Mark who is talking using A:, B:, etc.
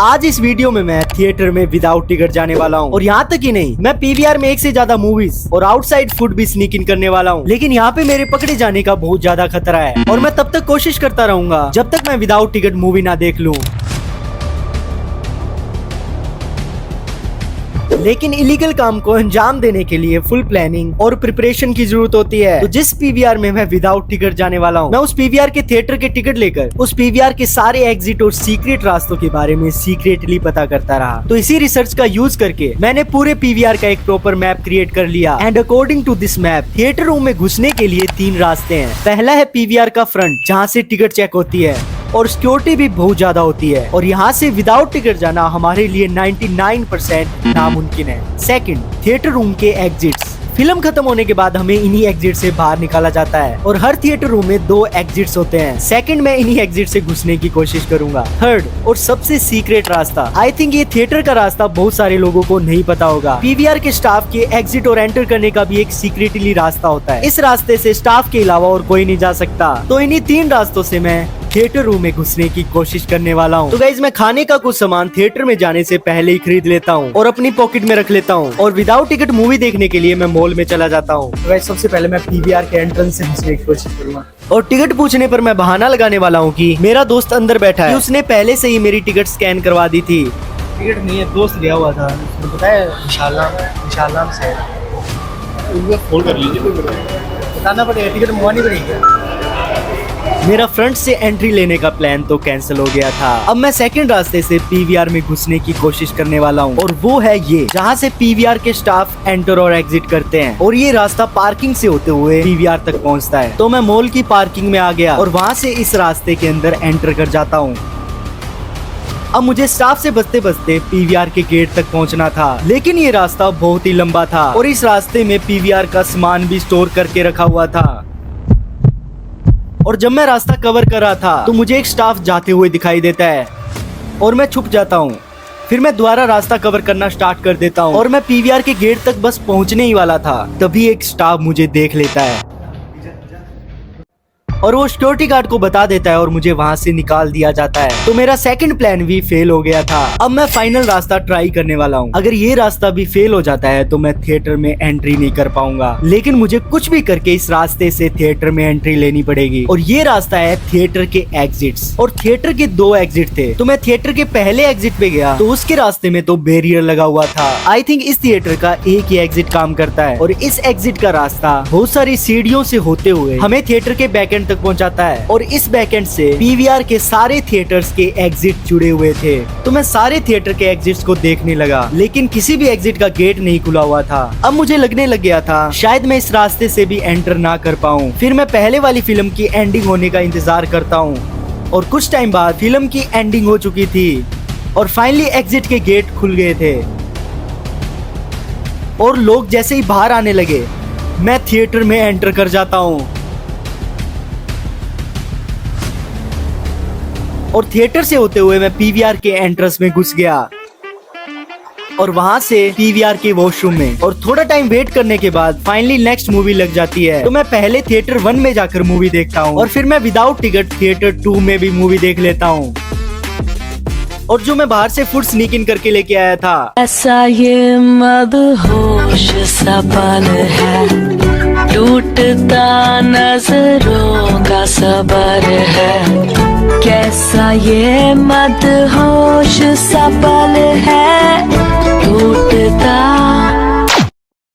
A: आज इस वीडियो में मैं थिएटर में विदाउट टिकट जाने वाला हूँ और यहाँ तक ही नहीं, मैं पीवीआर में एक से ज्यादा मूवीज और आउटसाइड फूड भी स्नीक इन करने वाला हूँ। लेकिन यहाँ पे मेरे पकड़े जाने का बहुत ज्यादा खतरा है और मैं तब तक कोशिश करता रहूंगा जब तक मैं विदाउट टिकट मूवी ना देख लूँ। लेकिन इलीगल काम को अंजाम देने के लिए फुल प्लानिंग और प्रिपरेशन की जरूरत होती है। तो जिस पीवीआर में मैं विदाउट टिकट जाने वाला हूँ, मैं उस पीवीआर के थिएटर के टिकट लेकर उस पीवीआर के सारे एग्जिट और सीक्रेट रास्तों के बारे में सीक्रेटली पता करता रहा। तो इसी रिसर्च का यूज करके मैंने पूरे पीवीआर का एक प्रॉपर मैप क्रिएट कर लिया। And according to this map, theatre room में घुसने के लिए 3 रास्ते हैं। पहला है पीवीआर का फ्रंट, जहाँ से टिकट चेक होती है और सिक्योरिटी भी बहुत ज्यादा होती है और यहाँ से विदाउट टिकट जाना हमारे लिए 99% नामुमकिन है। सेकंड, थिएटर रूम के एग्जिट्स। फिल्म खत्म होने के बाद हमें इन्हीं एग्जिट से बाहर निकाला जाता है और हर थिएटर रूम में 2 एग्जिट्स होते हैं। सेकंड, मैं इन्हीं एग्जिट से घुसने की कोशिश करूंगा। थर्ड और सबसे सीक्रेट रास्ता, आई थिंक ये थिएटर का रास्ता बहुत सारे लोगों को नहीं पता होगा। पीवीआर के स्टाफ के एग्जिट और एंटर करने का भी एक सीक्रेटली रास्ता होता है। इस रास्ते से स्टाफ के अलावा और कोई नहीं जा सकता। तो इन्हीं 3 रास्तों से मैं थिएटर रूम में घुसने की कोशिश करने वाला हूँ। तो गाइज, मैं खाने का कुछ सामान थिएटर में जाने से पहले ही खरीद लेता हूँ और अपनी पॉकेट में रख लेता हूँ और विदाउट टिकट मूवी देखने के लिए मैं मॉल में चला जाता हूँ। तो गाइज, सबसे पहले मैं पीवीआर के एंट्रेंस से घुसने की कोशिश करूंगा और टिकट पूछने पर मैं बहाना लगाने वाला हूँ कि मेरा दोस्त अंदर बैठा है, उसने पहले से ही मेरी टिकट स्कैन करवा दी थी।
B: टिकट नहीं है, दोस्त गया हुआ था, उसने बताया इंशाल्लाह से फोन कर लीजिए, बताना पड़ेगा, टिकट मंगवानी पड़ेगी।
A: मेरा फ्रंट से एंट्री लेने का प्लान तो कैंसिल हो गया था। अब मैं सेकंड रास्ते से पीवीआर में घुसने की कोशिश करने वाला हूँ और वो है ये, जहाँ से पीवीआर के स्टाफ एंटर और एग्जिट करते हैं और ये रास्ता पार्किंग से होते हुए पीवीआर तक पहुँचता है। तो मैं मॉल की पार्किंग में आ गया और वहाँ से इस रास्ते के अंदर एंटर कर जाता हूँ। अब मुझे स्टाफ से बचते बचते पीवीआर के गेट तक पहुंचना था, लेकिन ये रास्ता बहुत ही लंबा था और इस रास्ते में पीवीआर का सामान भी स्टोर करके रखा हुआ था। और जब मैं रास्ता कवर कर रहा था तो मुझे एक स्टाफ जाते हुए दिखाई देता है और मैं छुप जाता हूँ। फिर मैं दोबारा रास्ता कवर करना स्टार्ट कर देता हूँ और मैं पीवीआर के गेट तक बस पहुँचने ही वाला था, तभी एक स्टाफ मुझे देख लेता है और वो सिक्योरिटी गार्ड को बता देता है और मुझे वहाँ से निकाल दिया जाता है। तो मेरा सेकंड प्लान भी फेल हो गया था। अब मैं फाइनल रास्ता ट्राई करने वाला हूँ। अगर ये रास्ता भी फेल हो जाता है तो मैं थिएटर में एंट्री नहीं कर पाऊंगा, लेकिन मुझे कुछ भी करके इस रास्ते से थिएटर में एंट्री लेनी पड़ेगी। और ये रास्ता है थिएटर के एग्जिट्स और थिएटर के 2 एग्जिट थे। तो मैं थिएटर के पहले एग्जिट पे गया तो उसके रास्ते में तो बैरियर लगा हुआ था। आई थिंक इस थिएटर का एक ही एग्जिट काम करता है और इस एग्जिट का रास्ता बहुत सारी सीढ़ियों से होते हुए हमें थिएटर के बैकएंड तक पहुंचाता है और इस बैकएंड से पीवीआर के सारे थिएटर्स के एग्जिट जुड़े हुए थे। तो मैं सारे थिएटर के एग्जिट्स को देखने लगा, लेकिन किसी भी एग्जिट का गेट नहीं खुला हुआ था। अब मुझे लगने लग गया था शायद मैं इस रास्ते से भी एंटर ना कर पाऊं। फिर मैं पहले वाली फिल्म की एंडिंग होने का इंतजार करता हूँ और कुछ टाइम बाद फिल्म की एंडिंग हो चुकी थी और फाइनली एग्जिट के गेट खुल गए थे और लोग जैसे ही बाहर आने लगे मैं थिएटर में एंटर कर जाता हूँ और थिएटर से होते हुए मैं पीवीआर के एंट्रेंस में घुस गया और वहां से पीवीआर के वॉशरूम में। और थोड़ा टाइम वेट करने के बाद फाइनली नेक्स्ट मूवी लग जाती है। तो मैं पहले थिएटर 1 में जाकर मूवी देखता हूँ और फिर मैं विदाउट टिकट थिएटर 2 में भी मूवी देख लेता हूँ। और जो मैं बाहर से फूड स्नीक इन करके लेके आया था,
C: ऐसा ये मदहोश सा पल है, टूटता नजरों का सबर है, कैसा ये मदहोश सा पल है,